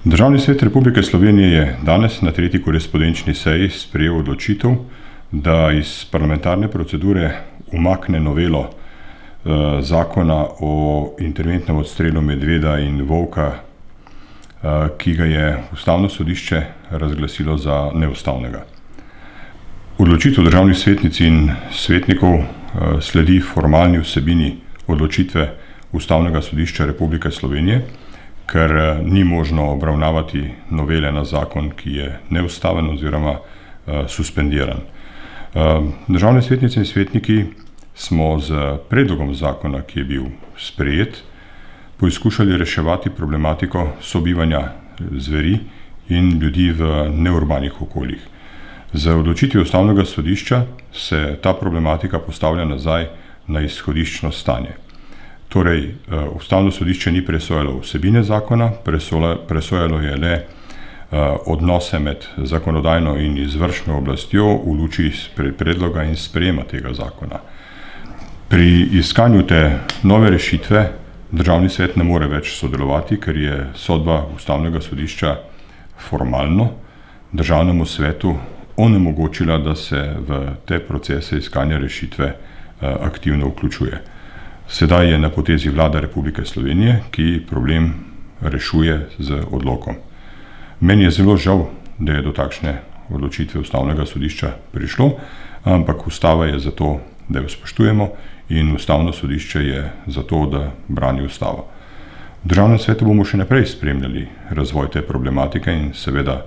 Državni svet Republike Slovenije je danes na tretji korespondenčni seji sprejel odločitev, da iz parlamentarne procedure umakne novelo zakona o interventnem odstrelu medveda in volka, ki ga je Ustavno sodišče razglasilo za neustavnega. Odločitev državnih svetnic in svetnikov sledi formalni vsebini odločitve Ustavnega sodišča Republike Slovenije, ker ni možno obravnavati novele na zakon, ki je neustaven oziroma suspendiran. Državne svetnice in svetniki smo z predlogom zakona, ki je bil sprejet, poizkušali reševati problematiko sobivanja zveri in ljudi v neurbanih okoljih. Z odločitvijo Ustavnega sodišča se ta problematika postavlja nazaj na izhodiščno stanje. Torej, Ustavno sodišče ni presojalo vsebine zakona, presojalo je le odnose med zakonodajno in izvršno oblastjo v luči predloga in sprejema tega zakona. Pri iskanju te nove rešitve Državni svet ne more več sodelovati, ker je sodba Ustavnega sodišča formalno Državnemu svetu onemogočila, da se v te procese iskanja rešitve aktivno vključuje. Sedaj je na potezi Vlada Republike Slovenije, ki problem rešuje z odlokom. Meni je zelo žal, da je do takšne odločitve Ustavnega sodišča prišlo, ampak Ustava je zato, da jo spoštujemo, in Ustavno sodišče je zato, da brani Ustavo. V Državnem svetu bomo še naprej spremljali razvoj te problematike in seveda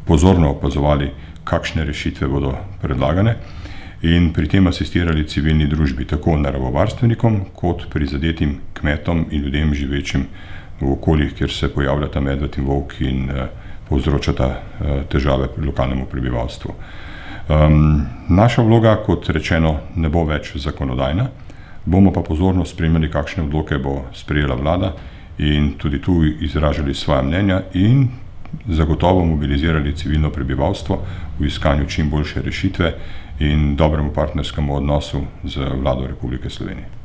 pozorno opazovali, kakšne rešitve bodo predlagane, in pri tem asistirali civilni družbi, tako naravovarstvenikom kot prizadetim kmetom in ljudem živečim v okoljih, kjer se pojavljata medved in volk in povzročata težave lokalnemu prebivalstvu. Naša vloga, kot rečeno, ne bo več zakonodajna, bomo pa pozorno spremljali, kakšne odloke bo sprejela vlada, in tudi tu izražali svoja mnenja in zagotovo mobilizirali civilno prebivalstvo v iskanju čim boljše rešitve in dobremu partnerskemu odnosu z Vlado Republike Slovenije.